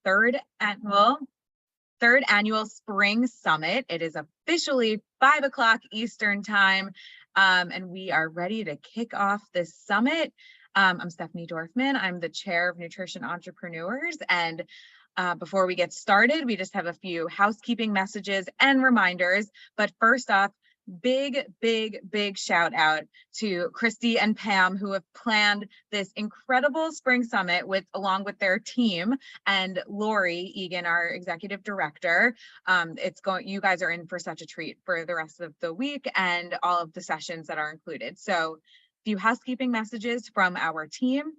third annual Spring Summit. It is officially 5 o'clock Eastern time, and we are ready to kick off this summit. I'm Stephanie Dorfman. I'm the chair of Nutrition Entrepreneurs, and before we get started, we just have a few housekeeping messages and reminders. But first off, big shout out to Christy and Pam, who have planned this incredible spring summit along with their team, and Lori Egan, our executive director. You guys are in for such a treat for the rest of the week and all of the sessions that are included. So, a few housekeeping messages from our team.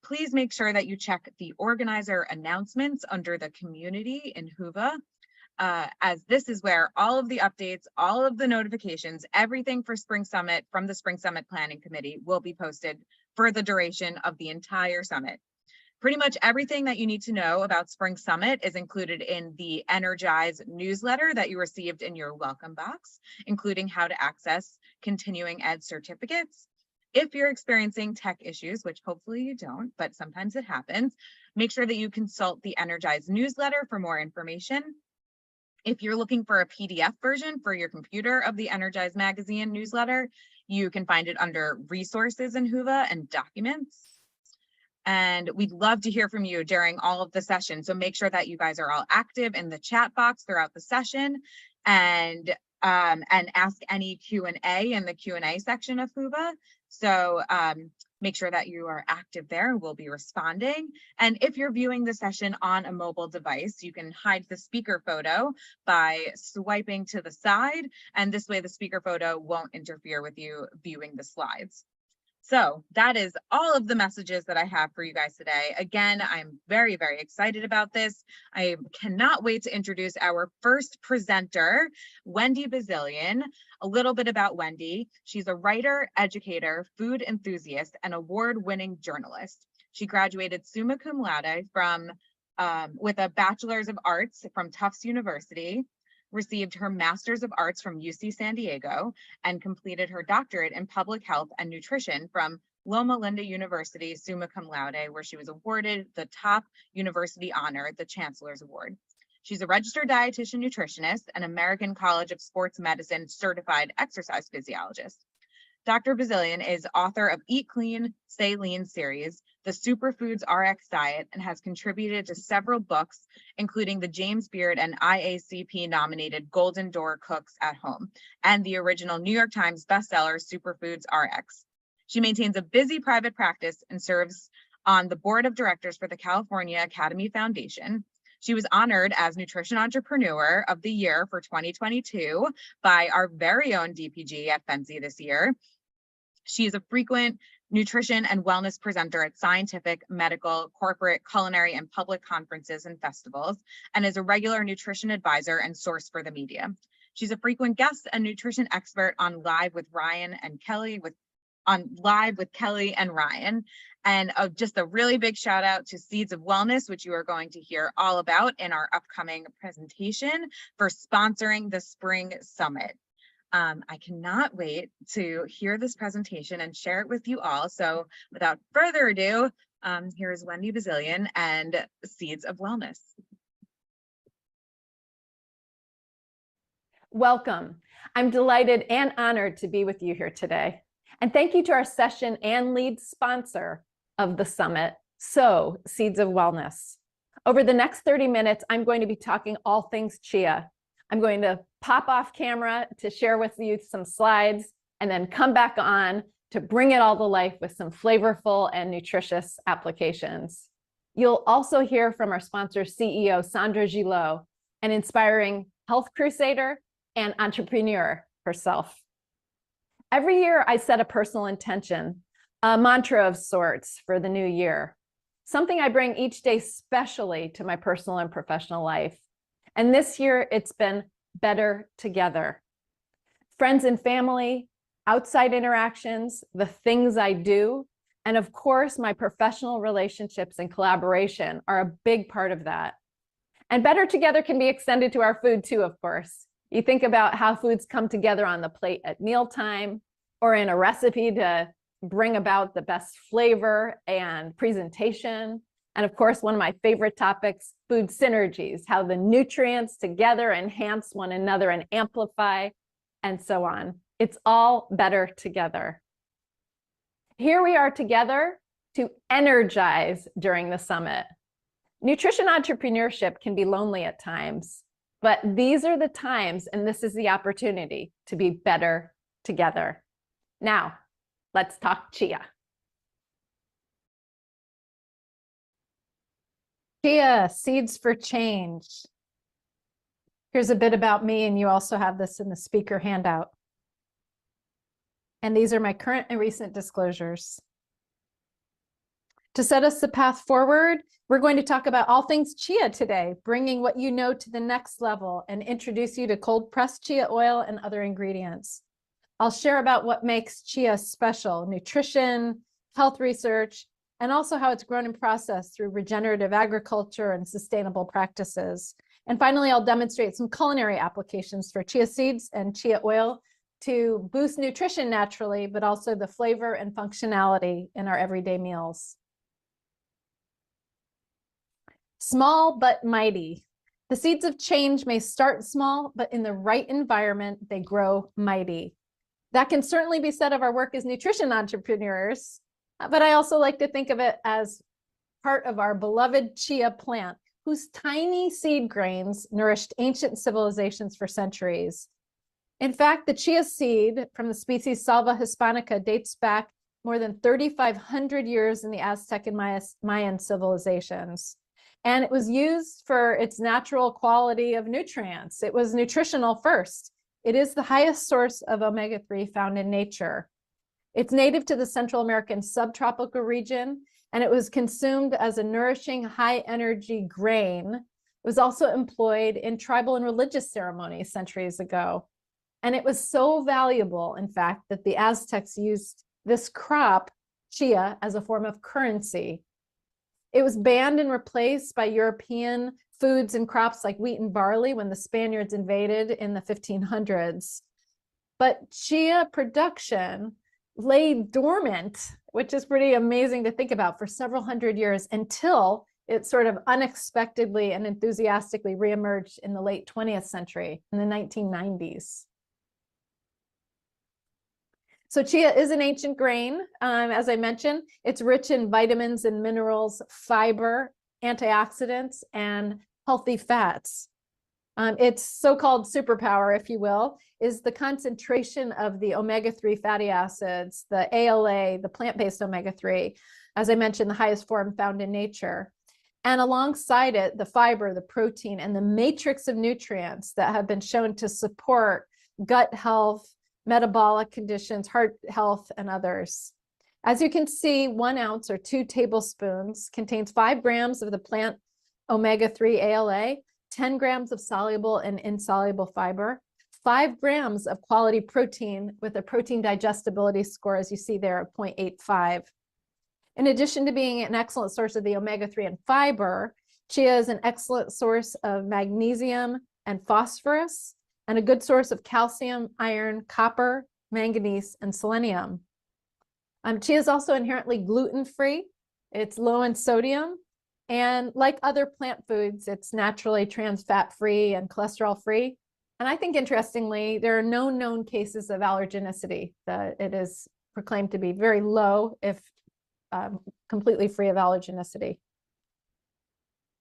Please make sure that you check the organizer announcements under the community in Whova, as this is where all of the updates, all of the notifications, everything for Spring Summit from the Spring Summit Planning Committee will be posted for the duration of the entire summit. Pretty much everything that you need to know about Spring Summit is included in the Energize newsletter that you received in your welcome box, including how to access continuing ed certificates. If you're experiencing tech issues, which hopefully you don't, but sometimes it happens, make sure that you consult the Energize newsletter for more information. If you're looking for a PDF version for your computer of the Energize magazine newsletter, you can find it under resources in Whova and documents. And we'd love to hear from you during all of the sessions. So make sure that you guys are all active in the chat box throughout the session, and ask any Q&A in the Q&A section of Whova. So make sure that you are active there. We'll be responding. And if you're viewing the session on a mobile device, you can hide the speaker photo by swiping to the side. And this way the speaker photo won't interfere with you viewing the slides. So that is all of the messages that I have for you guys today. Again, I'm very excited about this. I cannot wait to introduce our first presenter, Wendy Bazilian. A little bit about Wendy. She's a writer, educator, food enthusiast, and award-winning journalist. She graduated summa cum laude with a Bachelor's of Arts from Tufts University, received her Master's of Arts from UC San Diego, and completed her doctorate in public health and nutrition from Loma Linda University summa cum laude, where she was awarded the top university honor, the Chancellor's Award. She's a registered dietitian nutritionist and American College of Sports Medicine certified exercise physiologist. Dr. Bazilian is author of Eat Clean, Stay Lean series, the Superfoods RX Diet, and has contributed to several books, including the James Beard and IACP nominated Golden Door Cooks at Home, and the original New York Times bestseller Superfoods RX. She maintains a busy private practice and serves on the board of directors for the California Academy Foundation. She was honored as Nutrition Entrepreneur of the Year for 2022 by our very own DPG at FENSI this year. She is a frequent nutrition and wellness presenter at scientific, medical, corporate, culinary, and public conferences and festivals, and is a regular nutrition advisor and source for the media. She's a frequent guest and nutrition expert on Live with Kelly and Ryan. And just a really big shout out to Seeds of Wellness, which you are going to hear all about in our upcoming presentation, for sponsoring the Spring Summit. I cannot wait to hear this presentation and share it with you all. So without further ado, here's Wendy Bazilian and Seeds of Wellness. Welcome. I'm delighted and honored to be with you here today. And thank you to our session and lead sponsor of the summit, Seeds of Wellness. Over the next 30 minutes, I'm going to be talking all things chia. I'm going to pop off camera to share with you some slides and then come back on to bring it all to life with some flavorful and nutritious applications. You'll also hear from our sponsor CEO, Sandra Gillot, an inspiring health crusader and entrepreneur herself. Every year I set a personal intention, a mantra of sorts for the new year, something I bring each day specially to my personal and professional life. And this year it's been better together. Friends and family, outside interactions, the things I do, and of course, my professional relationships and collaboration are a big part of that. And better together can be extended to our food too, of course. You think about how foods come together on the plate at mealtime or in a recipe to bring about the best flavor and presentation. And of course, one of my favorite topics, food synergies, how the nutrients together enhance one another and amplify, and so on. It's all better together. Here we are together to energize during the summit. Nutrition entrepreneurship can be lonely at times, but these are the times, and this is the opportunity to be better together. Now, let's talk chia. Chia, seeds for change. Here's a bit about me, and you also have this in the speaker handout. And these are my current and recent disclosures. To set us the path forward, we're going to talk about all things chia today, bringing what you know to the next level and introduce you to cold pressed chia oil and other ingredients. I'll share about what makes chia special, nutrition, health research, and also how it's grown and processed through regenerative agriculture and sustainable practices. And finally, I'll demonstrate some culinary applications for chia seeds and chia oil to boost nutrition naturally, but also the flavor and functionality in our everyday meals. Small but mighty. The seeds of change may start small, but in the right environment, they grow mighty. That can certainly be said of our work as nutrition entrepreneurs, but I also like to think of it as part of our beloved chia plant, whose tiny seed grains nourished ancient civilizations for centuries. In fact, the chia seed from the species Salva hispanica dates back more than 3,500 years in the Aztec and Mayan civilizations. And it was used for its natural quality of nutrients. It was nutritional first. It is the highest source of omega-3 found in nature. It's native to the Central American subtropical region, and it was consumed as a nourishing, high-energy grain. It was also employed in tribal and religious ceremonies centuries ago. And it was so valuable, in fact, that the Aztecs used this crop, chia, as a form of currency. It was banned and replaced by European foods and crops like wheat and barley when the Spaniards invaded in the 1500s. But chia production lay dormant, which is pretty amazing to think about, for several hundred years until it sort of unexpectedly and enthusiastically reemerged in the late 20th century, in the 1990s. So chia is an ancient grain. As I mentioned, it's rich in vitamins and minerals, fiber, antioxidants, and healthy fats. Its so-called superpower, if you will, is the concentration of the omega-3 fatty acids, the ALA, the plant-based omega-3, as I mentioned, the highest form found in nature. And alongside it, the fiber, the protein, and the matrix of nutrients that have been shown to support gut health, metabolic conditions, heart health, and others. As you can see, 1 ounce or 2 tablespoons contains 5 grams of the plant omega-3 ALA, 10 grams of soluble and insoluble fiber, 5 grams of quality protein with a protein digestibility score, as you see there, of 0.85. In addition to being an excellent source of the omega-3 and fiber, chia is an excellent source of magnesium and phosphorus, and a good source of calcium, iron, copper, manganese, and selenium. Chia is also inherently gluten-free. It's low in sodium. And like other plant foods, it's naturally trans fat-free and cholesterol-free. And I think, interestingly, there are no known cases of allergenicity. It is proclaimed to be very low, if completely free of allergenicity.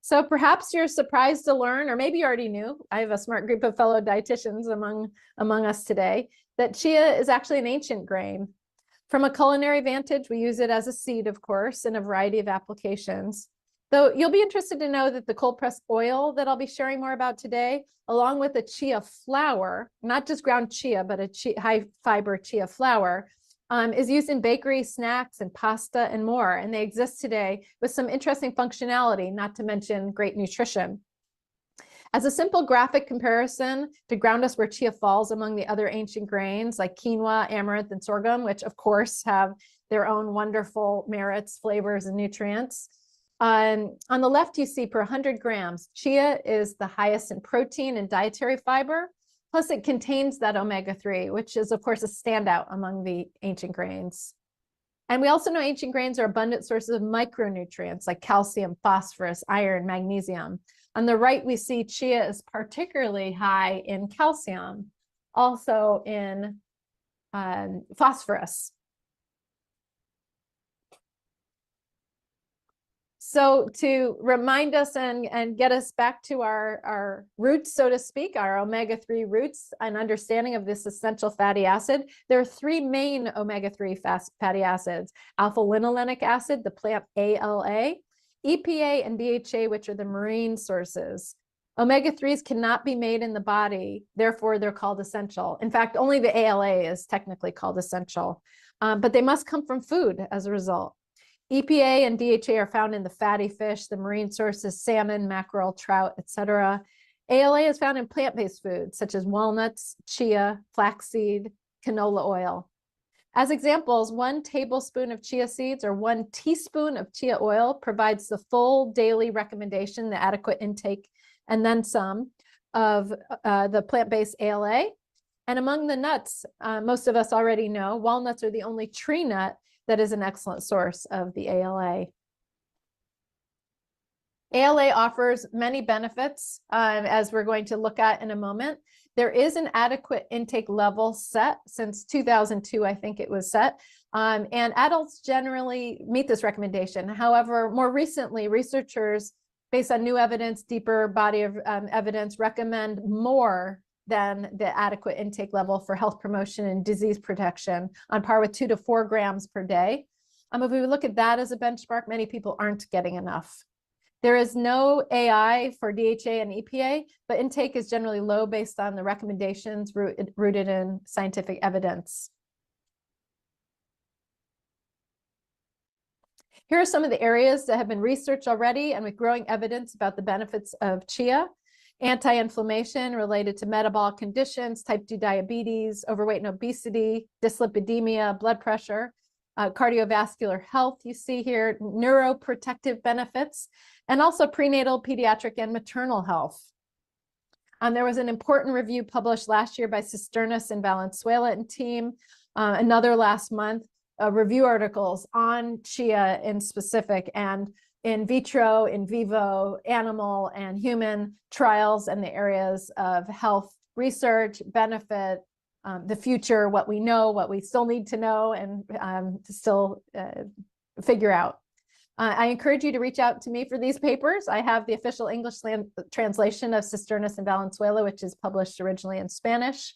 So perhaps you're surprised to learn, or maybe you already knew, I have a smart group of fellow dietitians among us today, that chia is actually an ancient grain. From a culinary vantage, we use it as a seed, of course, in a variety of applications. Though you'll be interested to know that the cold pressed oil that I'll be sharing more about today, along with the chia flour, not just ground chia, but a high fiber chia flour, is used in bakery, snacks, and pasta, and more. And they exist today with some interesting functionality, not to mention great nutrition. As a simple graphic comparison to ground us where chia falls among the other ancient grains like quinoa, amaranth, and sorghum, which of course have their own wonderful merits, flavors, and nutrients. On the left, you see per 100 grams, chia is the highest in protein and dietary fiber. Plus, it contains that omega-3, which is, of course, a standout among the ancient grains. And we also know ancient grains are abundant sources of micronutrients like calcium, phosphorus, iron, magnesium. On the right, we see chia is particularly high in calcium, also in phosphorus. So to remind us and get us back to our roots, so to speak, our omega-3 roots and understanding of this essential fatty acid, there are three main omega-3 fatty acids: alpha-linolenic acid, the plant ALA, EPA, and DHA, which are the marine sources. Omega-3s cannot be made in the body, therefore they're called essential. In fact, only the ALA is technically called essential, but they must come from food as a result. EPA and DHA are found in the fatty fish, the marine sources, salmon, mackerel, trout, etc. ALA is found in plant-based foods such as walnuts, chia, flaxseed, canola oil. As examples, 1 tablespoon of chia seeds or 1 teaspoon of chia oil provides the full daily recommendation, the adequate intake, and then some of the plant-based ALA. And among the nuts, most of us already know, walnuts are the only tree nut that is an excellent source of the ALA. ALA offers many benefits, as we're going to look at in a moment. There is an adequate intake level set since 2002, I think it was set, and adults generally meet this recommendation. However, more recently, researchers, based on new evidence, deeper body of evidence, recommend more than the adequate intake level for health promotion and disease protection, on par with 2 to 4 grams per day. If we look at that as a benchmark, many people aren't getting enough. There is no AI for DHA and EPA, but intake is generally low based on the recommendations rooted in scientific evidence. Here are some of the areas that have been researched already and with growing evidence about the benefits of chia: anti-inflammation related to metabolic conditions, type 2 diabetes, overweight and obesity, dyslipidemia, blood pressure, cardiovascular health, you see here, neuroprotective benefits, and also prenatal, pediatric, and maternal health. There was an important review published last year by Cisternas and Valenzuela and team, another last month, review articles on chia in specific, and in vitro, in vivo, animal, and human trials, and the areas of health research, benefit, the future, what we know, what we still need to know, and to still figure out. I encourage you to reach out to me for these papers. I have the official English translation of Cisternas and Valenzuela, which is published originally in Spanish.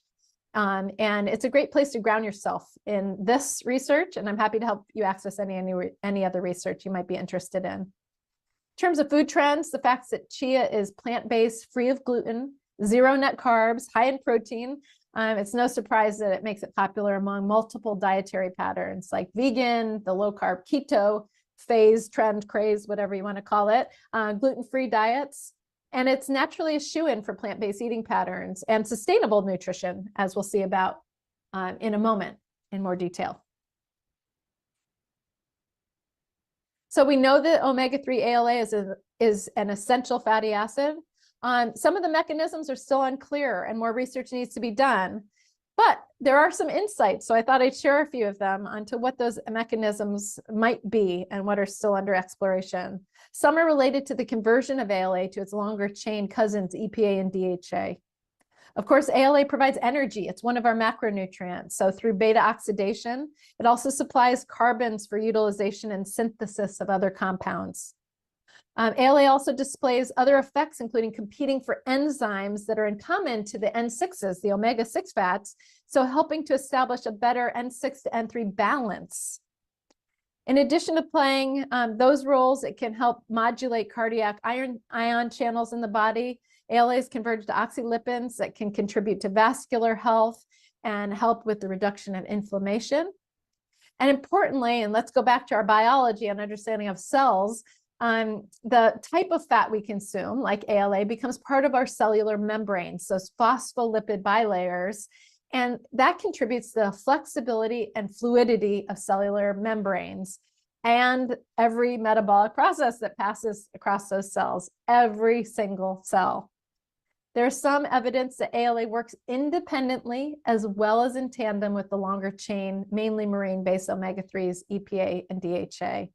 And it's a great place to ground yourself in this research, and I'm happy to help you access any other research you might be interested in. In terms of food trends, the fact that chia is plant-based, free of gluten, 0 net carbs, high in protein, it's no surprise that it makes it popular among multiple dietary patterns like vegan, the low-carb keto, phase, trend, craze, whatever you want to call it, gluten-free diets. And it's naturally a shoo-in for plant-based eating patterns and sustainable nutrition, as we'll see about in a moment in more detail. So we know that omega-3 ALA is an essential fatty acid. Some of the mechanisms are still unclear and more research needs to be done, but there are some insights. So I thought I'd share a few of them onto what those mechanisms might be and what are still under exploration. Some are related to the conversion of ALA to its longer chain cousins, EPA and DHA. Of course, ALA provides energy. It's one of our macronutrients. So through beta oxidation, it also supplies carbons for utilization and synthesis of other compounds. ALA also displays other effects, including competing for enzymes that are in common to the N6s, the omega-6 fats, so helping to establish a better N6 to N3 balance. In addition to playing those roles, it can help modulate cardiac ion channels in the body. ALA is converted to oxylipins that can contribute to vascular health and help with the reduction of inflammation. And importantly, and let's go back to our biology and understanding of cells, the type of fat we consume, like ALA, becomes part of our cellular membranes, those phospholipid bilayers, and that contributes to the flexibility and fluidity of cellular membranes and every metabolic process that passes across those cells, every single cell. There's some evidence that ALA works independently as well as in tandem with the longer chain, mainly marine-based omega-3s, EPA and DHA.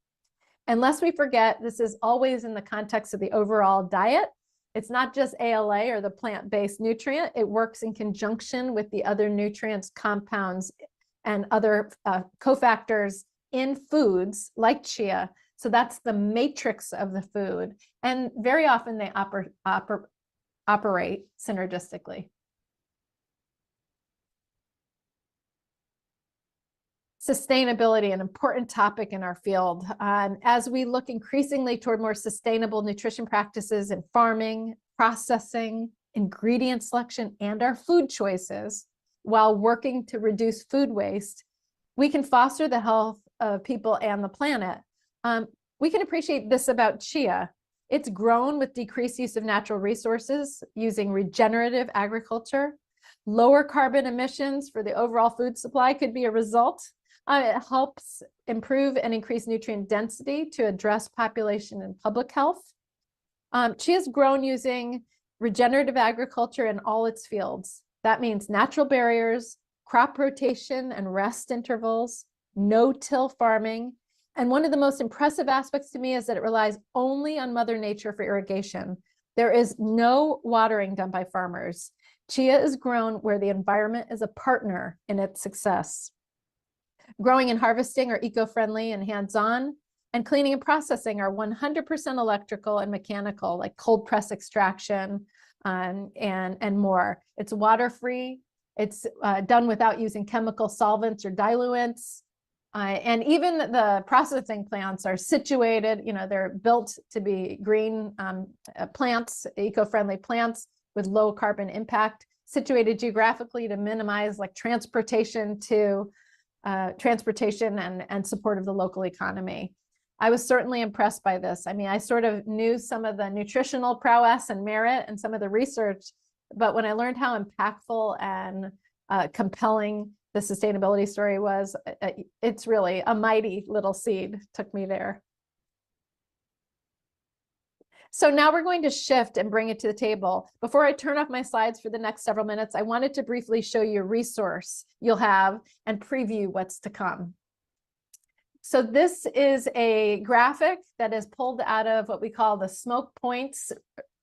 And lest we forget, this is always in the context of the overall diet. It's not just ALA or the plant-based nutrient. It works in conjunction with the other nutrients, compounds, and other cofactors in foods like chia. So that's the matrix of the food. And very often they operate synergistically. Sustainability, an important topic in our field. As we look increasingly toward more sustainable nutrition practices in farming, processing, ingredient selection, and our food choices, while working to reduce food waste, we can foster the health of people and the planet. We can appreciate this about chia. It's grown with decreased use of natural resources using regenerative agriculture. Lower carbon emissions for the overall food supply could be a result. It helps improve and increase nutrient density to address population and public health. Chia is grown using regenerative agriculture in all its fields. That means natural barriers, crop rotation and rest intervals, no-till farming. And one of the most impressive aspects to me is that it relies only on Mother Nature for irrigation. There is no watering done by farmers. Chia is grown where the environment is a partner in its success. Growing and harvesting are eco-friendly and hands-on, and cleaning and processing are 100% electrical and mechanical, like cold press extraction and more. It's water-free. It's done without using chemical solvents or diluents. And even the processing plants are situated, they're built to be green plants, eco-friendly plants with low carbon impact, situated geographically to minimize like transportation and support of the local economy. I was certainly impressed by this. I mean, I sort of knew some of the nutritional prowess and merit and some of the research, but when I learned how impactful and compelling the sustainability story was, it's really a mighty little seed took me there. So now we're going to shift and bring it to the table. Before I turn off my slides for the next several minutes, I wanted to briefly show you a resource you'll have and preview what's to come. So this is a graphic that is pulled out of what we call the Smoke Points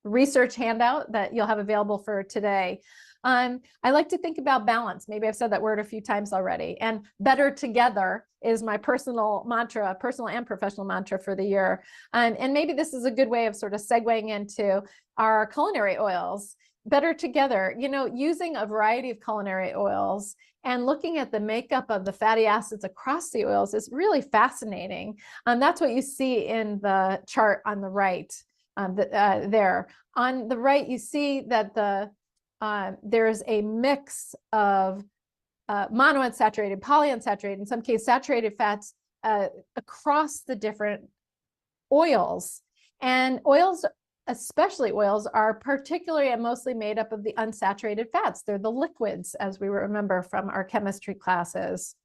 research handout that you'll have available for today. I like to think about balance. Maybe I've said that word a few times already. And better together is my personal mantra, personal and professional mantra for the year. And maybe this is a good way of sort of segueing into our culinary oils. Better together, using a variety of culinary oils and looking at the makeup of the fatty acids across the oils is really fascinating. That's what you see in the chart on the right there. On the right, you see that there's a mix of monounsaturated, polyunsaturated, in some cases saturated fats across the different oils. And oils, especially oils, are particularly and mostly made up of the unsaturated fats. They're the liquids, as we remember from our chemistry classes.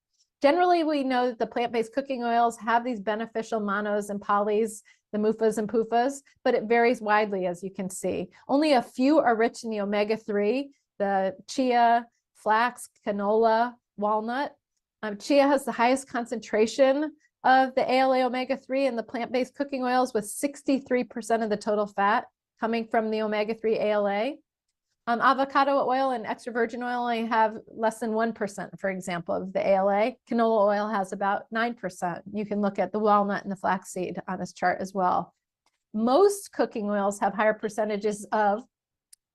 Generally, we know that the plant-based cooking oils have these beneficial monos and polys, the MUFAs and PUFAs, but it varies widely, as you can see. Only a few are rich in the omega-3, the chia, flax, canola, walnut. Chia has the highest concentration of the ALA omega-3 in the plant-based cooking oils, with 63% of the total fat coming from the omega-3 ALA. Avocado oil and extra virgin oil only have less than 1%, for example, of the ALA. Canola oil has about 9%. You can look at the walnut and the flaxseed on this chart as well. Most cooking oils have higher percentages of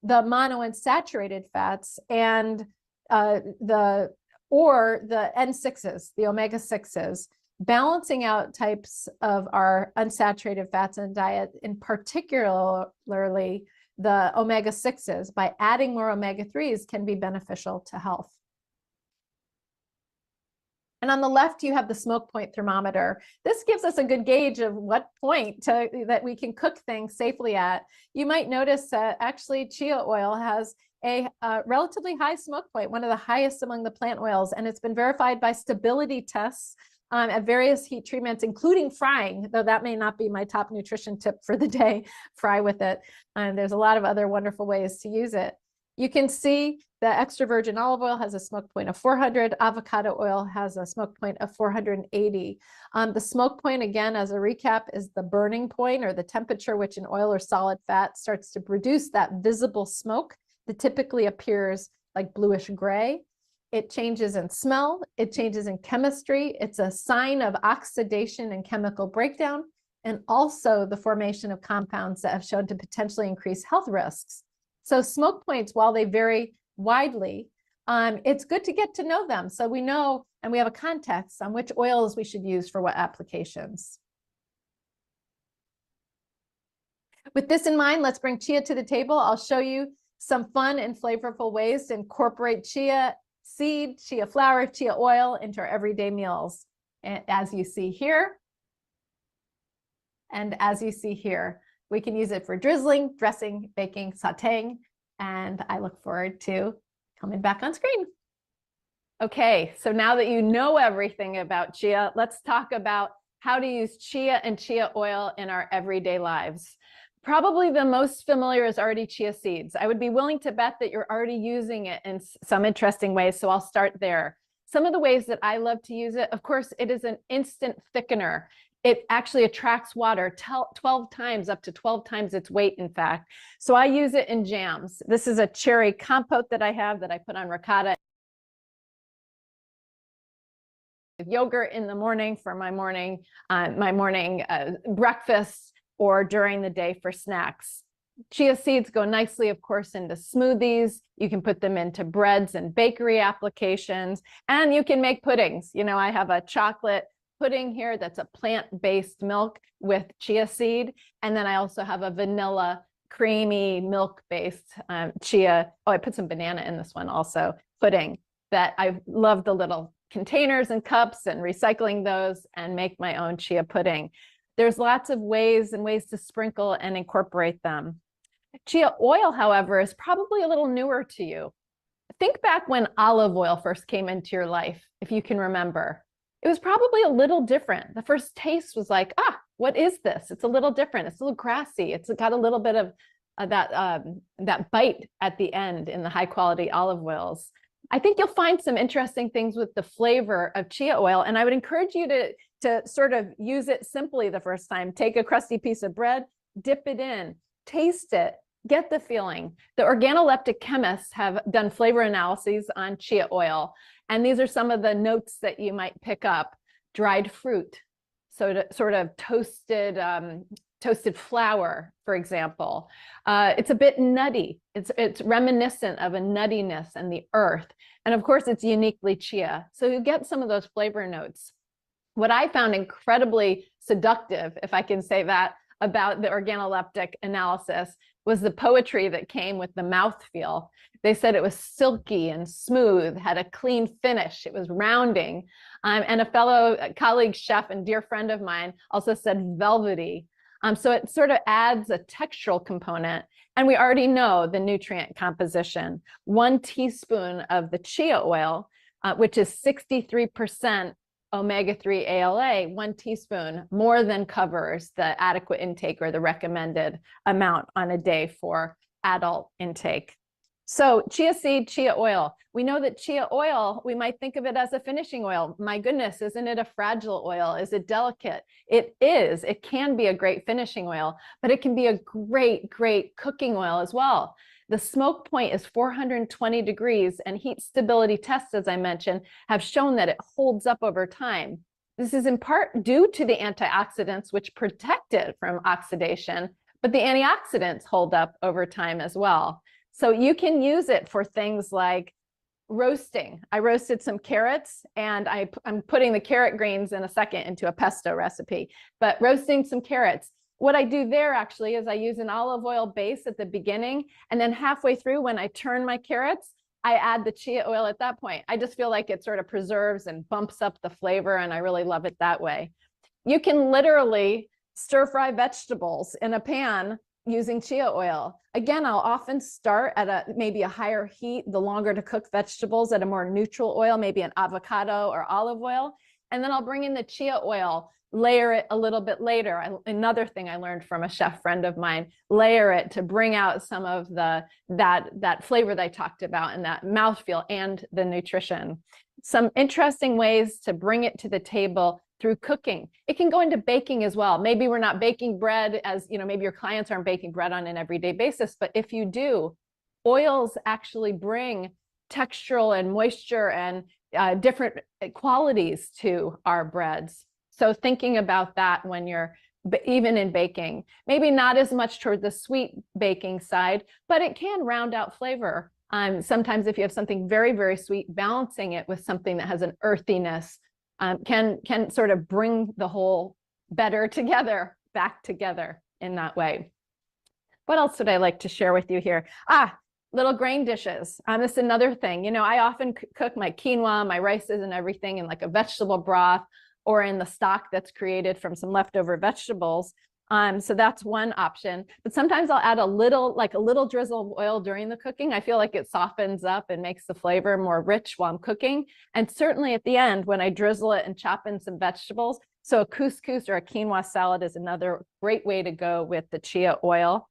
the monounsaturated fats and the N6s, the omega-6s, balancing out types of our unsaturated fats in diet, in particularly the omega-6s. By adding more omega-3s can be beneficial to health. And on the left, you have the smoke point thermometer. This gives us a good gauge of what point that we can cook things safely at. You might notice that actually chia oil has a relatively high smoke point, one of the highest among the plant oils, and it's been verified by stability tests at various heat treatments, including frying, though that may not be my top nutrition tip for the day, fry with it. And there's a lot of other wonderful ways to use it. You can see the extra virgin olive oil has a smoke point of 400. Avocado oil has a smoke point of 480. The smoke point, again, as a recap, is the burning point, or the temperature which an oil or solid fat starts to produce that visible smoke that typically appears like bluish gray. It changes in smell. It changes in chemistry. It's a sign of oxidation and chemical breakdown, and also the formation of compounds that have shown to potentially increase health risks. So smoke points, while they vary widely, it's good to get to know them so we know and we have a context on which oils we should use for what applications. With this in mind, let's bring chia to the table. I'll show you some fun and flavorful ways to incorporate chia seed, chia flour, chia oil into our everyday meals. And as you see here, and as you see here, we can use it for drizzling, dressing, baking, sauteing, and I look forward to coming back on screen. Okay, so now that you know everything about chia, let's talk about how to use chia and chia oil in our everyday lives. Probably the most familiar is already chia seeds. I would be willing to bet that you're already using it in some interesting ways, so I'll start there. Some of the ways that I love to use it, of course, it is an instant thickener. It actually attracts water 12 times, up to 12 times its weight, in fact. So I use it in jams. This is a cherry compote that I have that I put on ricotta. Yogurt in the morning for my morning breakfast, or during the day for snacks. Chia seeds go nicely, of course, into smoothies. You can put them into breads and bakery applications, and you can make puddings. You know, I have a chocolate pudding here that's a plant-based milk with chia seed, and then I also have a vanilla creamy milk-based chia. Oh, I put some banana in this one also, pudding, that I love the little containers and cups and recycling those and make my own chia pudding. There's lots of ways to sprinkle and incorporate them. Chia oil, however, is probably a little newer to you. Think back when olive oil first came into your life, if you can remember. It was probably a little different. The first taste was like, what is this? It's a little different. It's a little grassy. It's got a little bit of that bite at the end in the high quality olive oils. I think you'll find some interesting things with the flavor of chia oil, and I would encourage you to sort of use it simply the first time. Take a crusty piece of bread, dip it in, taste it, get the feeling. The organoleptic chemists have done flavor analyses on chia oil, and these are some of the notes that you might pick up. Dried fruit, so sort of toasted flour, for example. It's a bit nutty. It's reminiscent of a nuttiness and the earth. And of course, it's uniquely chia. So you get some of those flavor notes. What I found incredibly seductive, if I can say that, about the organoleptic analysis was the poetry that came with the mouthfeel. They said it was silky and smooth, had a clean finish, it was rounding. And a fellow colleague chef and dear friend of mine also said velvety. So it sort of adds a textural component. And we already know the nutrient composition. 1 teaspoon of the chia oil, which is 63% omega-3 ALA, 1 teaspoon more than covers the adequate intake or the recommended amount on a day for adult intake. So chia seed, chia oil. We know that chia oil, we might think of it as a finishing oil. My goodness, isn't it a fragile oil? Is it delicate? It is. It can be a great finishing oil, but it can be a great, great cooking oil as well. The smoke point is 420 degrees, and heat stability tests, as I mentioned, have shown that it holds up over time. This is in part due to the antioxidants, which protect it from oxidation, but the antioxidants hold up over time as well. So you can use it for things like roasting. I roasted some carrots, and I'm putting the carrot greens in a second into a pesto recipe, but roasting some carrots. What I do there actually is I use an olive oil base at the beginning, and then halfway through when I turn my carrots, I add the chia oil at that point. I just feel like it sort of preserves and bumps up the flavor, and I really love it that way. You can literally stir fry vegetables in a pan using chia oil. Again, I'll often start at maybe a higher heat, the longer to cook vegetables, at a more neutral oil, maybe an avocado or olive oil. And then I'll bring in the chia oil, layer it a little bit later. Another thing I learned from a chef friend of mine, layer it to bring out some of that flavor that I talked about and that mouthfeel and the nutrition. Some interesting ways to bring it to the table through cooking. It can go into baking as well. Maybe we're not baking bread as, maybe your clients aren't baking bread on an everyday basis, but if you do, oils actually bring textural and moisture and different qualities to our breads. So thinking about that when you're even in baking, maybe not as much toward the sweet baking side, but it can round out flavor. Sometimes if you have something very, very sweet, balancing it with something that has an earthiness can sort of bring the whole back together in that way. What else would I like to share with you here? Little grain dishes. This is another thing. I often cook my quinoa, my rices and everything in like a vegetable broth or in the stock that's created from some leftover vegetables. So that's one option, but sometimes I'll add a little drizzle of oil during the cooking. I feel like it softens up and makes the flavor more rich while I'm cooking. And certainly at the end, when I drizzle it and chop in some vegetables. So a couscous or a quinoa salad is another great way to go with the chia oil.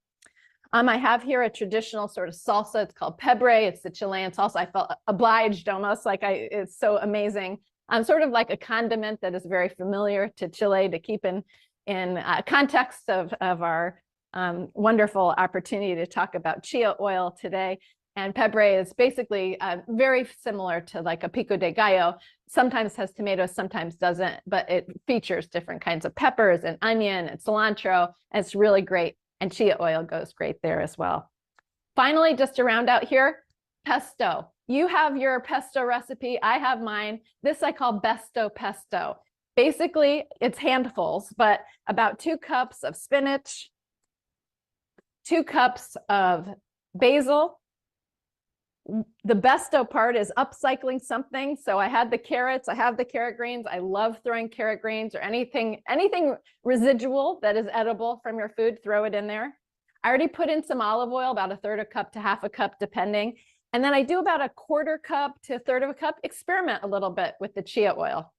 I have here a traditional sort of salsa. It's called pebre. It's the Chilean salsa. I felt obliged almost, it's so amazing. Sort of like a condiment that is very familiar to Chile to keep in context of our wonderful opportunity to talk about chia oil today. And pebre is basically very similar to like a pico de gallo. Sometimes has tomatoes, sometimes doesn't, but it features different kinds of peppers and onion and cilantro. And it's really great. And chia oil goes great there as well. Finally, just to round out here, pesto. You have your pesto recipe. I have mine. This I call besto pesto. Basically, it's handfuls, but about 2 cups of spinach, 2 cups of basil. The besto part is upcycling something. So I had the carrots, I have the carrot greens. I love throwing carrot greens or anything residual that is edible from your food, throw it in there. I already put in some olive oil, about 1/3 cup to 1/2 cup, depending. And then I do about 1/4 cup to 1/3 cup, experiment a little bit with the chia oil.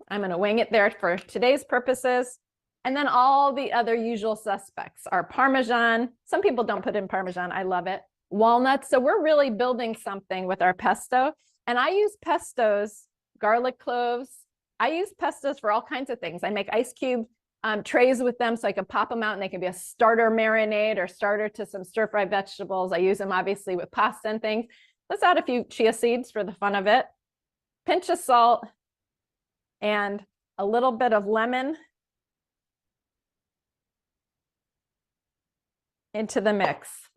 I'm going to wing it there for today's purposes. And then all the other usual suspects are Parmesan. Some people don't put in Parmesan. I love it. Walnuts. So we're really building something with our pesto. And I use pestos, garlic cloves. I use pestos for all kinds of things. I make ice cube trays with them so I can pop them out and they can be a starter marinade or starter to some stir-fried vegetables. I use them obviously with pasta and things. Let's add a few chia seeds for the fun of it. Pinch of salt and a little bit of lemon into the mix.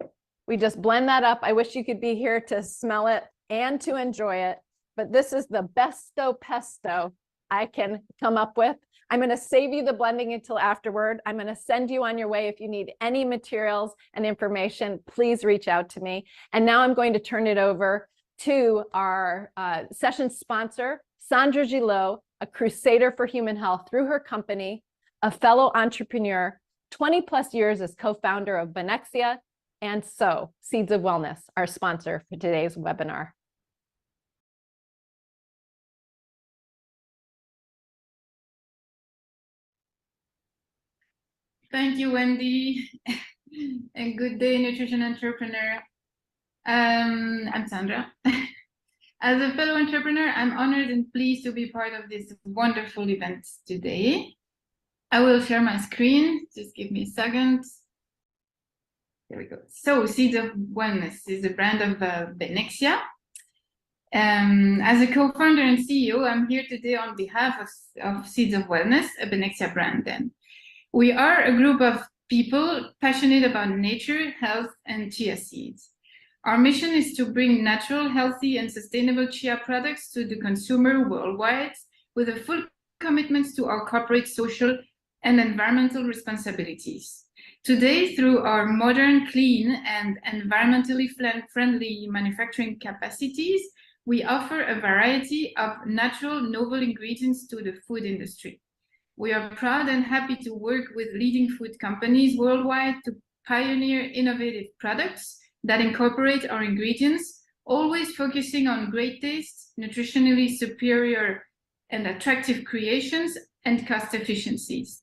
We just blend that up. I wish you could be here to smell it and to enjoy it, but this is the besto pesto I can come up with. I'm going to save you the blending until afterward. I'm going to send you on your way. If you need any materials and information, please reach out to me. And now I'm going to turn it over to our session sponsor, Sandra Gillot, a crusader for human health through her company, a fellow entrepreneur, 20+ years as co-founder of Benexia, and So, Seeds of Wellness, our sponsor for today's webinar. Thank you, Wendy, and good day, nutrition entrepreneur. I'm Sandra. As a fellow entrepreneur, I'm honored and pleased to be part of this wonderful event today. I will share my screen. Just give me a second. There we go. So, Seeds of Wellness is a brand of Benexia. As a co-founder and CEO, I'm here today on behalf of Seeds of Wellness, a Benexia brand. Then we are a group of people passionate about nature, health, and chia seeds. Our mission is to bring natural, healthy, and sustainable chia products to the consumer worldwide with a full commitment to our corporate, social, and environmental responsibilities. Today, through our modern, clean, and environmentally friendly manufacturing capacities, we offer a variety of natural, novel ingredients to the food industry. We are proud and happy to work with leading food companies worldwide to pioneer innovative products that incorporate our ingredients always focusing on great taste, nutritionally superior and attractive creations, and cost efficiencies.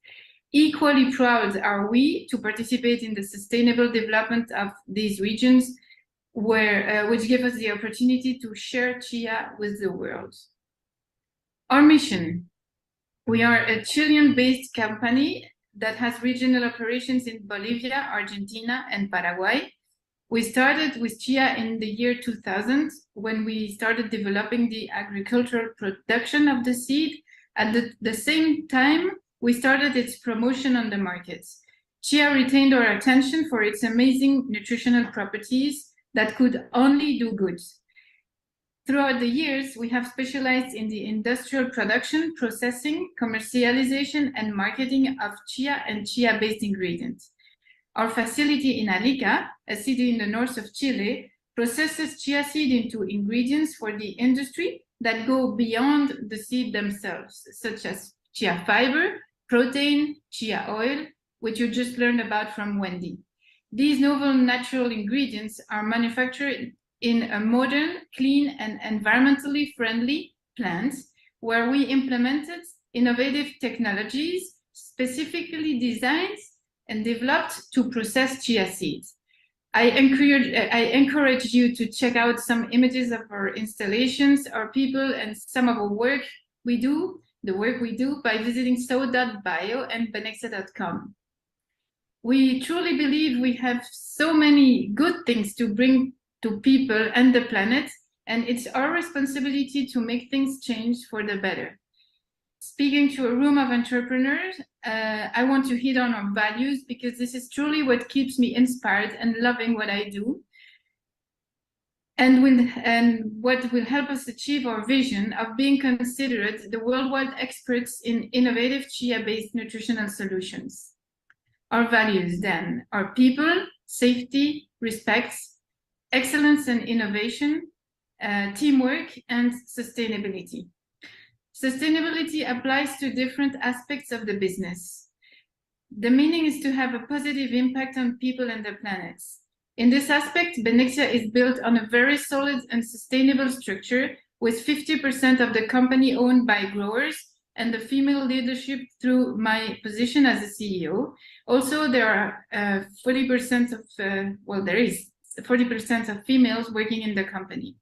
Equally proud are we to participate in the sustainable development of these regions, which give us the opportunity to share chia with the world. Our mission: we are a Chilean-based company that has regional operations in Bolivia, Argentina, and Paraguay. We started with chia in the year 2000 when we started developing the agricultural production of the seed. At the same time, we started its promotion on the markets. Chia retained our attention for its amazing nutritional properties that could only do good. Throughout the years, we have specialized in the industrial production, processing, commercialization, and marketing of chia and chia-based ingredients. Our facility in Arica, a city in the north of Chile, processes chia seed into ingredients for the industry that go beyond the seed themselves, such as chia fiber, protein, chia oil, which you just learned about from Wendy. These novel natural ingredients are manufactured in a modern, clean, and environmentally friendly plant where we implemented innovative technologies specifically designed and developed to process chia seeds. I encourage you to check out some images of our installations, our people, and some of our work we do, by visiting so.bio and benexa.com. We truly believe we have so many good things to bring to people and the planet, and it's our responsibility to make things change for the better. Speaking to a room of entrepreneurs, I want to hit on our values because this is truly what keeps me inspired and loving what I do, and what will help us achieve our vision of being considered the worldwide experts in innovative chia-based nutritional solutions. Our values then are people, safety, respect, excellence and innovation, teamwork, and sustainability. Sustainability applies to different aspects of the business. The meaning is to have a positive impact on people and the planet. In this aspect, Benexa is built on a very solid and sustainable structure, with 50% of the company owned by growers and the female leadership through my position as a CEO. Also, there are 40% of, there is 40% of females working in the company.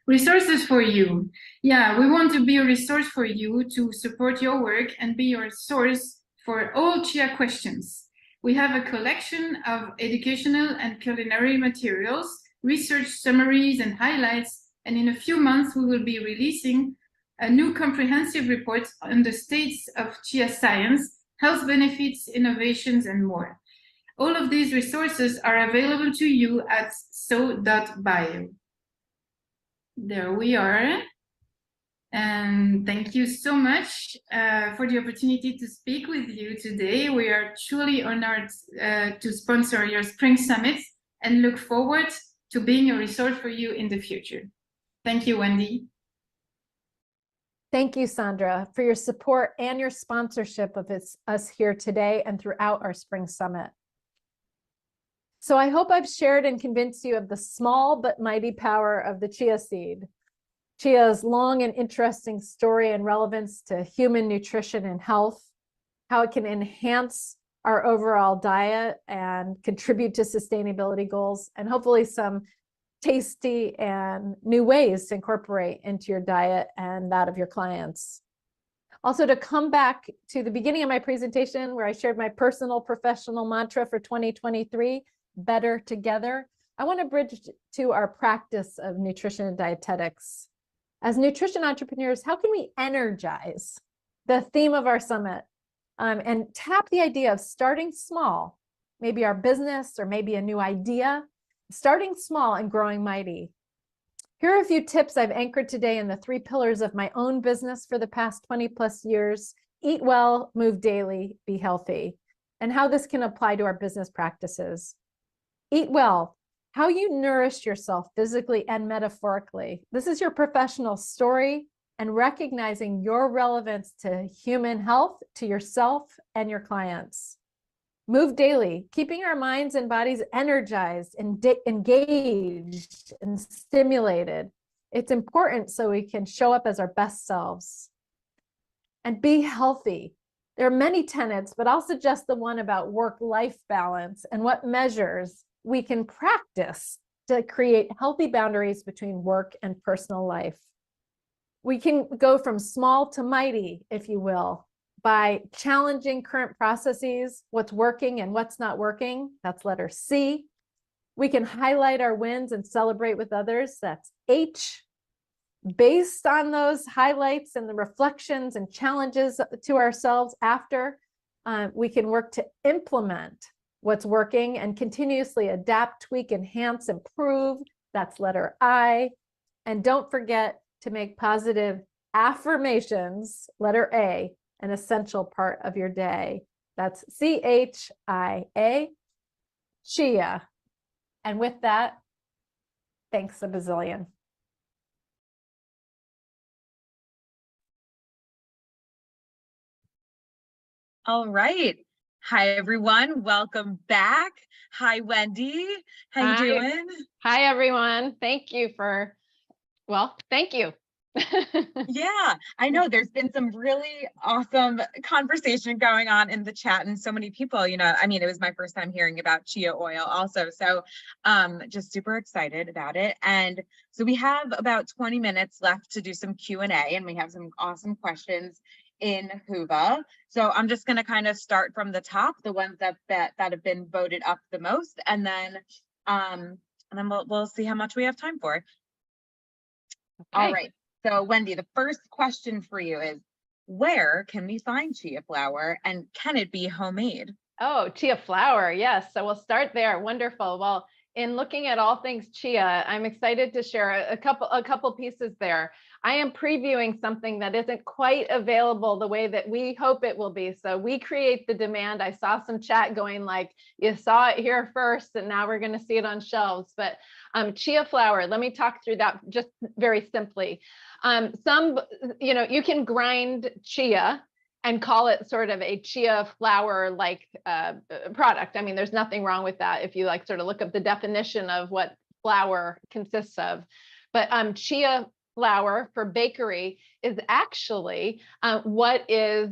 Resources for you. Yeah, we want to be a resource for you to support your work and be your source for all chia questions. We have a collection of educational and culinary materials, research summaries and highlights, and in a few months we will be releasing a new comprehensive report on the states of chia science, health benefits, innovations, and more. All of these resources are available to you at so.bio. There we are. And thank you so much for the opportunity to speak with you today. We are truly honored to sponsor your Spring Summit and look forward to being a resource for you in the future. Thank you, Wendy. Thank you, Sandra, for your support and your sponsorship of us here today and throughout our Spring Summit. So I hope I've shared and convinced you of the small but mighty power of the chia seed. Chia's long and interesting story and relevance to human nutrition and health, how it can enhance our overall diet and contribute to sustainability goals, and hopefully some tasty and new ways to incorporate into your diet and that of your clients. Also, to come back to the beginning of my presentation where I shared my personal professional mantra for 2023, better together, I want to bridge to our practice of nutrition and dietetics. As nutrition entrepreneurs, how can we energize the theme of our summit and tap the idea of starting small, maybe our business or maybe a new idea, starting small and growing mighty? Here are a few tips I've anchored today in the 3 pillars of my own business for the past 20 plus years: eat well, move daily, be healthy, and how this can apply to our business practices. Eat well, how you nourish yourself physically and metaphorically. This is your professional story and recognizing your relevance to human health, to yourself and your clients. Move daily, keeping our minds and bodies energized and engaged and stimulated. It's important so we can show up as our best selves. And be healthy. There are many tenets, but I'll suggest the one about work-life balance and what measures we can practice to create healthy boundaries between work and personal life. We can go from small to mighty, if you will, by challenging current processes, what's working and what's not working. That's letter C. We can highlight our wins and celebrate with others. That's H. Based on those highlights and the reflections and challenges to ourselves after, we can work to implement what's working and continuously adapt, tweak, enhance, improve. That's letter I. And don't forget to make positive affirmations, letter A, an essential part of your day. That's CHIA, chia. And with that, thanks a bazillion. All right. Hi, everyone. Welcome back. Hi, Wendy. How you doing? Hi, everyone. Thank you for, well, thank you. Yeah, I know there's been some really awesome conversation going on in the chat, and so many people, you know, I mean, it was my first time hearing about chia oil also. So just super excited about it. And so we have about 20 minutes left to do some Q&A, and we have some awesome questions in Whova. So I'm just going to kind of start from the top, the ones that have been voted up the most, and then we'll see how much we have time for. Okay. All right. So Wendy, the first question for you is, where can we find chia flour and can it be homemade? Oh, chia flour. Yes. So we'll start there. Wonderful. Well, in looking at all things chia, I'm excited to share a couple pieces there. I am previewing something that isn't quite available the way that we hope it will be. So we create the demand. I saw some chat going like, you saw it here first, and now we're going to see it on shelves. But chia flour, let me talk through that just very simply. You can grind chia and call it sort of a chia flour like product. I mean, there's nothing wrong with that if you like sort of look up the definition of what flour consists of. But chia flour for bakery is actually what is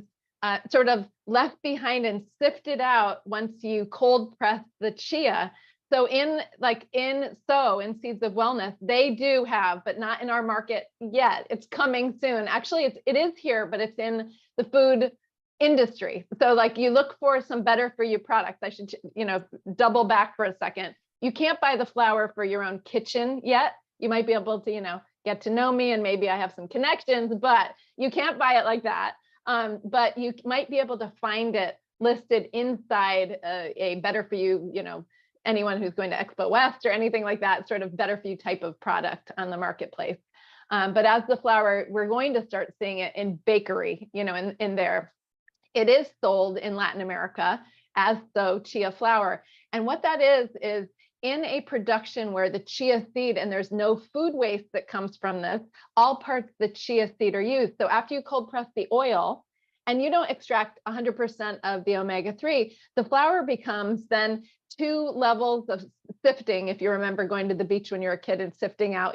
sort of left behind and sifted out once you cold press the chia. So in Seeds of Wellness, they do have, but not in our market yet. It's coming soon. Actually, it is here, but it's in the food industry. So like you look for some better for you products. I should, double back for a second. You can't buy the flour for your own kitchen yet. You might be able to, get to know me and maybe I have some connections, but you can't buy it like that. But you might be able to find it listed inside a better for you, anyone who's going to Expo West or anything like that, sort of better for you type of product on the marketplace. But as the flour, we're going to start seeing it in bakery, in there. It is sold in Latin America as so chia flour. And what that is in a production where the chia seed, and there's no food waste that comes from this, all parts of the chia seed are used. So after you cold press the oil, and you don't extract 100% of the omega-3, the flour becomes then 2 levels of sifting. If you remember going to the beach when you were a kid and sifting out,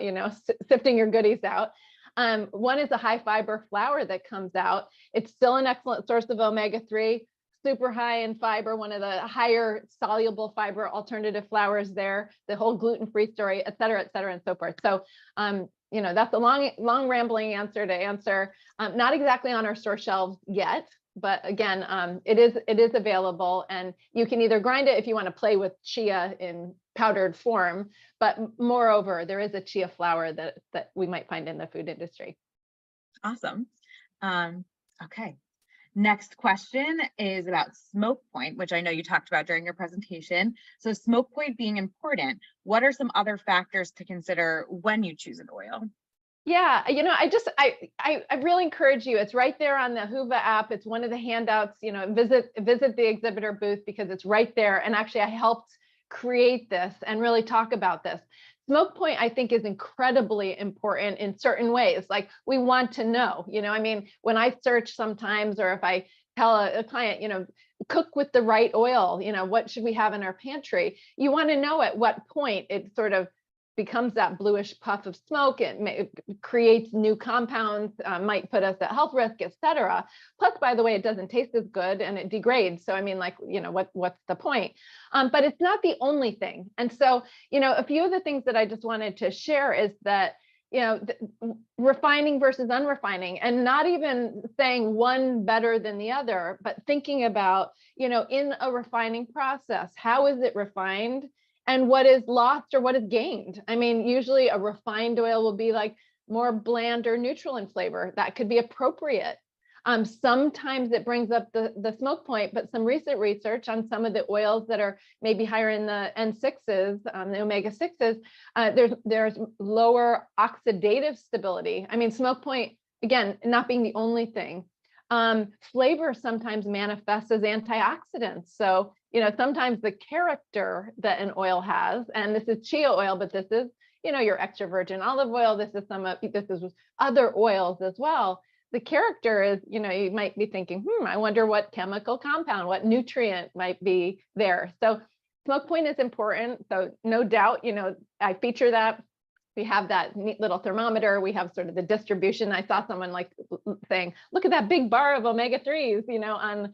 sifting your goodies out. One is a high fiber flour that comes out. It's still an excellent source of omega-3, super high in fiber, one of the higher soluble fiber alternative flours there, the whole gluten-free story, et cetera, and so forth. So, that's a long rambling answer to answer. Not exactly on our store shelves yet, but again, it is available, and you can either grind it if you want to play with chia in powdered form, but moreover, there is a chia flour that we might find in the food industry. Awesome. Okay. Next question is about smoke point, which I know you talked about during your presentation. So smoke point being important, what are some other factors to consider when you choose an oil? Yeah, I really encourage you. It's right there on the Whova app. It's one of the handouts, visit the exhibitor booth because it's right there. And actually I helped create this and really talk about this. Smoke point, I think, is incredibly important in certain ways. Like we want to know, when I search sometimes, or if I tell a client, cook with the right oil. What should we have in our pantry? You want to know at what point it sort of becomes that bluish puff of smoke. It creates new compounds, might put us at health risk, etc. Plus, by the way, it doesn't taste as good and it degrades. So I mean, what's the point? But it's not the only thing. And so, a few of the things that I just wanted to share is that, refining versus unrefining, and not even saying one better than the other, but thinking about, in a refining process, how is it refined and what is lost or what is gained? I mean, usually a refined oil will be like more bland or neutral in flavor. That could be appropriate. Sometimes it brings up the smoke point, but some recent research on some of the oils that are maybe higher in the N6s, the omega-6s, there's lower oxidative stability. I mean, smoke point, again, not being the only thing. Flavor sometimes manifests as antioxidants. So, sometimes the character that an oil has, and this is chia oil, but this is, your extra virgin olive oil. This is other oils as well. The character is, you might be thinking, I wonder what chemical compound, what nutrient might be there. So smoke point is important. So no doubt, I feature that. We have that neat little thermometer. We have sort of the distribution. I saw someone like saying, look at that big bar of omega-3s, on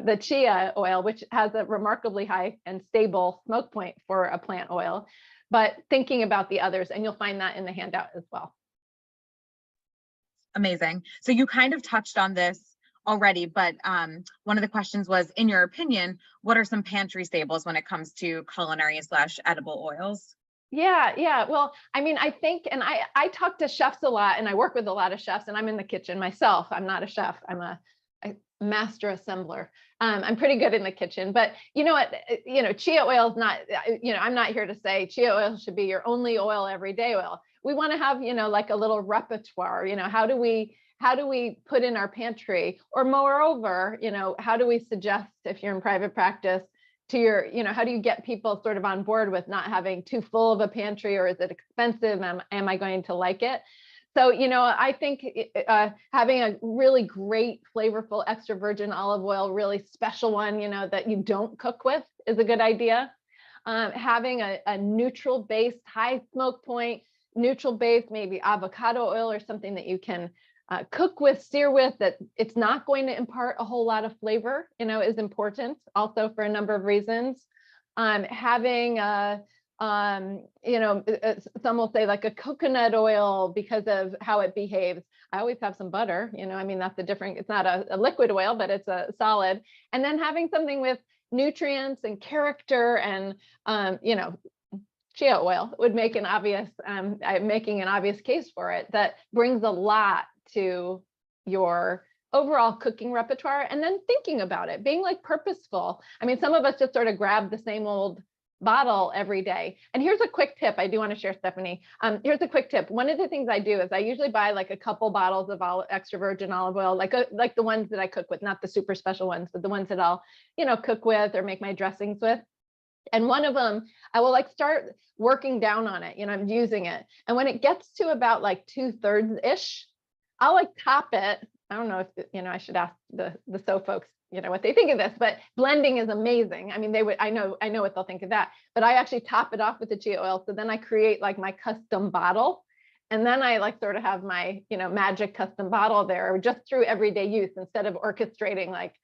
the chia oil, which has a remarkably high and stable smoke point for a plant oil. But thinking about the others, and you'll find that in the handout as well. Amazing. So you kind of touched on this already, but one of the questions was, in your opinion, what are some pantry staples when it comes to culinary / edible oils? Yeah. Well, I mean, I think, and I talk to chefs a lot, and I work with a lot of chefs, and I'm in the kitchen myself. I'm not a chef. I'm a master assembler. I'm pretty good in the kitchen, but you know what, chia oil is not, I'm not here to say chia oil should be your only oil, everyday oil. We want to have, like a little repertoire, how do we put in our pantry, or moreover, how do we suggest, if you're in private practice, to your, how do you get people sort of on board with not having too full of a pantry, or is it expensive? Am I going to like it? So, I think having a really great, flavorful extra virgin olive oil, really special one, that you don't cook with, is a good idea. Having a neutral based, high smoke point, neutral base, maybe avocado oil or something that you can cook with, sear with, that it's not going to impart a whole lot of flavor, is important also for a number of reasons. Having some will say like a coconut oil because of how it behaves. I always have some butter, I mean, that's it's not a liquid oil, but it's a solid. And then having something with nutrients and character and, chia oil would make an obvious, I'm making an obvious case for it, that brings a lot to your overall cooking repertoire. And then thinking about it, being like purposeful. I mean, some of us just sort of grab the same old bottle every day. And here's a quick tip I do want to share, Stephanie. Here's a quick tip. One of the things I do is I usually buy like a couple bottles of extra virgin olive oil, like the ones that I cook with, not the super special ones, but the ones that I'll, cook with or make my dressings with. And one of them, I will like start working down on it, I'm using it. And when it gets to about like 2/3-ish, I'll like top it. I don't know if, I should ask the so folks, what they think of this, but blending is amazing. I mean, I know what they'll think of that, but I actually top it off with the chia oil. So then I create like my custom bottle. And then I like sort of have my, magic custom bottle there just through everyday use, instead of orchestrating like,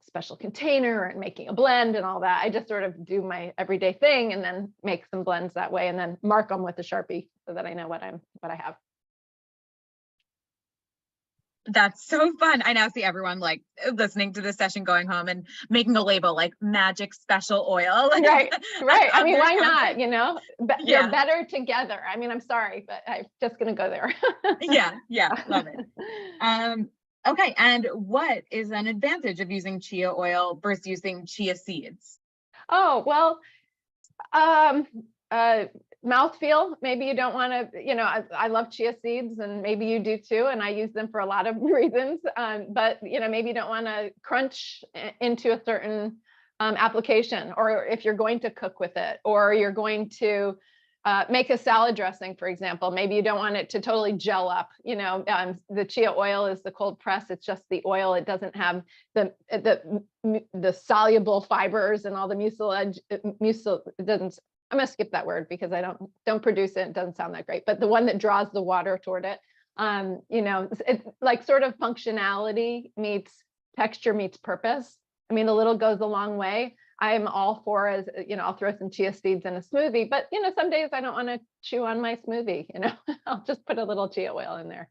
special container and making a blend and all that. I just sort of do my everyday thing and then make some blends that way, and then mark them with a Sharpie so that I know what I have. That's so fun. I now see everyone like listening to this session, going home and making a label like magic special oil. Right. I mean, why not? Yeah. They're better together. I mean, I'm sorry, but I'm just going to go there. Yeah. Love it. Okay. And what is an advantage of using chia oil versus using chia seeds? Oh, well, mouthfeel, maybe you don't want to, I love chia seeds, and maybe you do too, and I use them for a lot of reasons, but maybe you don't want to crunch into a certain application, or if you're going to cook with it, or you're going to make a salad dressing, for example. Maybe you don't want it to totally gel up. The chia oil is the cold press. It's just the oil. It doesn't have the soluble fibers and all the mucilage. It doesn't. I'm gonna skip that word because I don't produce it. It doesn't sound that great. But the one that draws the water toward it. It's like sort of functionality meets texture meets purpose. I mean, a little goes a long way. I am all for, as I'll throw some chia seeds in a smoothie, but some days I don't want to chew on my smoothie, I'll just put a little chia oil in there.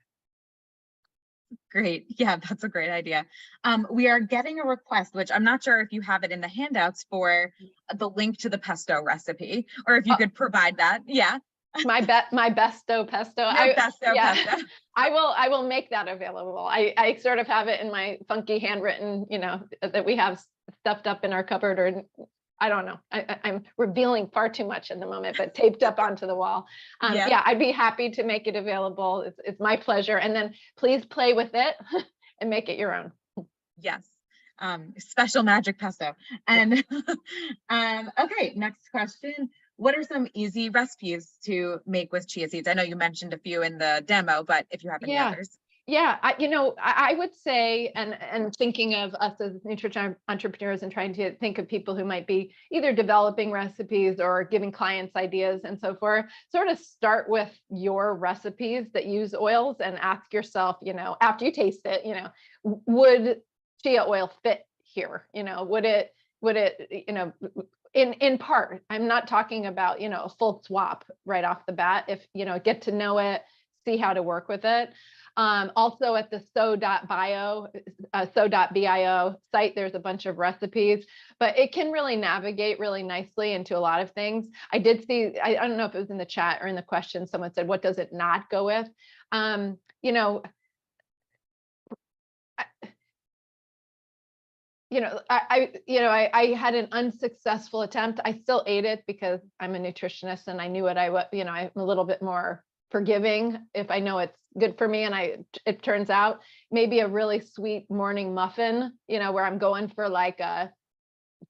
Great. Yeah, that's a great idea. We are getting a request, which I'm not sure if you have it in the handouts, for the link to the pesto recipe, or if you could provide that. Yeah. My besto pesto. Pesto. I will make that available. I sort of have it in my funky handwritten, that we have stuffed up in our cupboard, or I don't know. I'm revealing far too much in the moment, but taped up onto the wall. Yeah, I'd be happy to make it available. It's my pleasure. And then please play with it and make it your own. Yes. Special magic pesto. And okay, next question. What are some easy recipes to make with chia seeds? I know you mentioned a few in the demo, but if you have any others. Yeah, I would say, and thinking of us as nutrition entrepreneurs and trying to think of people who might be either developing recipes or giving clients ideas and so forth, sort of start with your recipes that use oils and ask yourself, after you taste it, would chia oil fit here? Would it, in part, I'm not talking about, a full swap right off the bat. If, get to know it, see how to work with it. Also at the so.bio site, there's a bunch of recipes, but it can really navigate really nicely into a lot of things. I did see, I don't know if it was in the chat or in the question, someone said, what does it not go with? I had an unsuccessful attempt. I still ate it because I'm a nutritionist and I knew what I'm a little bit more forgiving if I know it's good for me. And it turns out maybe a really sweet morning muffin, where I'm going for like a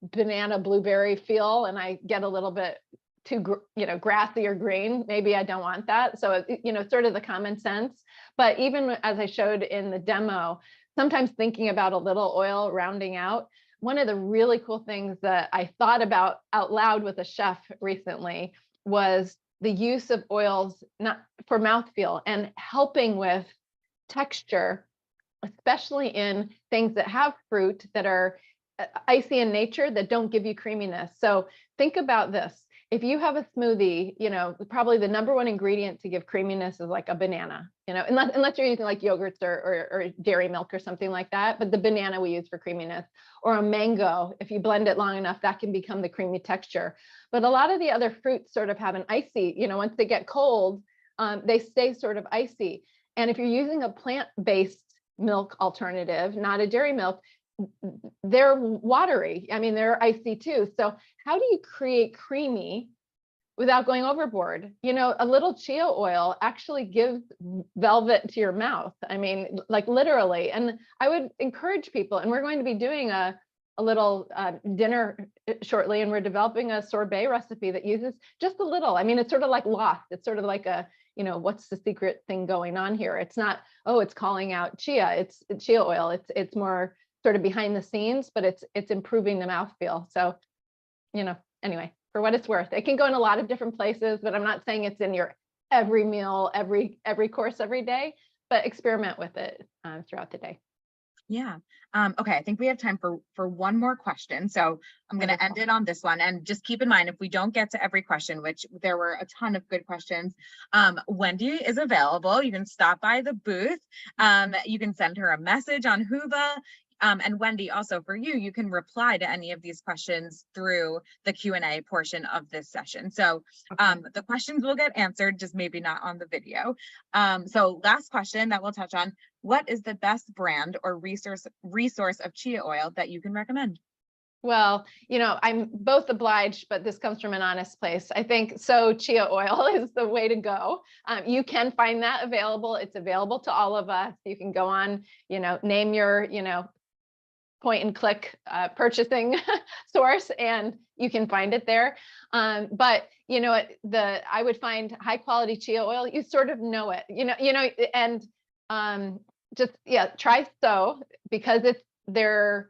banana blueberry feel and I get a little bit too, grassy or green. Maybe I don't want that. So, sort of the common sense. But even as I showed in the demo, sometimes thinking about a little oil rounding out. One of the really cool things that I thought about out loud with a chef recently was the use of oils not for mouthfeel and helping with texture, especially in things that have fruit that are icy in nature that don't give you creaminess. So think about this. If you have a smoothie, probably the number one ingredient to give creaminess is like a banana, unless you're using like yogurts or dairy milk or something like that. But the banana we use for creaminess, or a mango, if you blend it long enough, that can become the creamy texture. But a lot of the other fruits sort of have an icy, once they get cold, they stay sort of icy. And if you're using a plant-based milk alternative, not a dairy milk, they're watery. I mean, they're icy too. So how do you create creamy without going overboard? A little chia oil actually gives velvet to your mouth. I mean, like literally. And I would encourage people, and we're going to be doing a little dinner shortly, and we're developing a sorbet recipe that uses just a little. I mean, it's sort of like Lost. It's sort of like a, what's the secret thing going on here? It's not, oh, it's calling out chia. It's chia oil. It's more sort of behind the scenes, but it's improving the mouthfeel. So, anyway, for what it's worth, it can go in a lot of different places, but I'm not saying it's in your every meal, every course, every day, but experiment with it throughout the day. Yeah. Okay. I think we have time for one more question. So I'm going to end it on this one, and just keep in mind, if we don't get to every question, which there were a ton of good questions, Wendy is available. You can stop by the booth. You can send her a message on Whova. And Wendy, also for you, you can reply to any of these questions through the Q&A portion of this session. So the questions will get answered, just maybe not on the video. So last question that we'll touch on: what is the best brand or resource of chia oil that you can recommend? Well, I'm both obliged, but this comes from an honest place. I think so chia oil is the way to go. You can find that available. It's available to all of us. You can go on, name your, point and click purchasing source, and you can find it there. But you know, I would find high quality chia oil. You sort of know it, and just try So, because it's their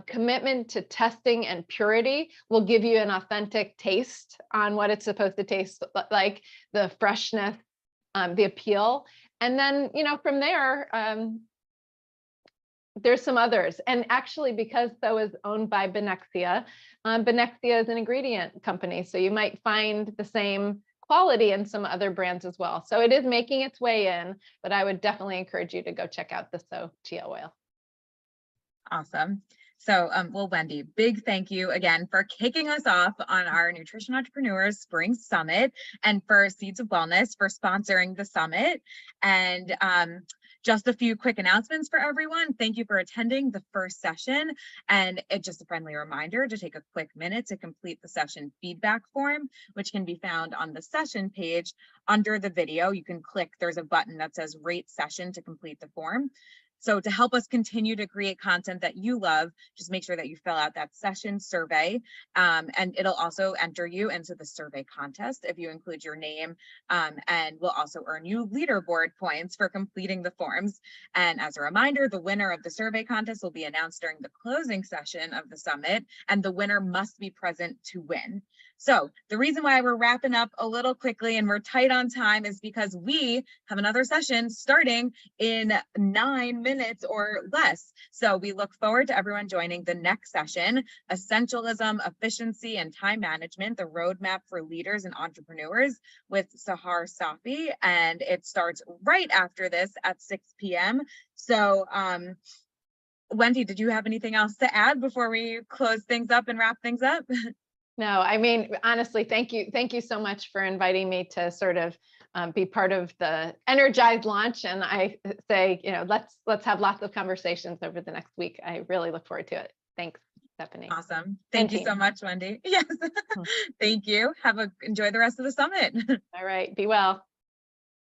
commitment to testing and purity will give you an authentic taste on what it's supposed to taste like, the freshness, the appeal, and then from there. There's some others, and actually, because So is owned by Benexia, Benexia is an ingredient company, so you might find the same quality in some other brands as well. So it is making its way in, but I would definitely encourage you to go check out the So chia oil. Awesome. So, well, Wendy, big thank you again for kicking us off on our Nutrition Entrepreneurs Spring Summit, and for Seeds of Wellness for sponsoring the summit. And just a few quick announcements for everyone. Thank you for attending the first session. And just a friendly reminder to take a quick minute to complete the session feedback form, which can be found on the session page under the video. You can click, there's a button that says rate session to complete the form. So to help us continue to create content that you love, just make sure that you fill out that session survey, and it'll also enter you into the survey contest if you include your name, and we'll also earn you leaderboard points for completing the forms. And as a reminder, the winner of the survey contest will be announced during the closing session of the summit, and the winner must be present to win. So the reason why we're wrapping up a little quickly and we're tight on time is because we have another session starting in 9 minutes or less. So we look forward to everyone joining the next session, Essentialism, Efficiency, and Time Management, the Roadmap for Leaders and Entrepreneurs, with Sahar Safi. And it starts right after this at 6 p.m. So Wendy, did you have anything else to add before we close things up and wrap things up? No, I mean, honestly, thank you so much for inviting me to sort of be part of the energized launch. And I say, let's have lots of conversations over the next week. I really look forward to it. Thanks, Stephanie. Awesome. Thank you so much, Wendy. Yes. Thank you. Enjoy the rest of the summit. All right. Be well.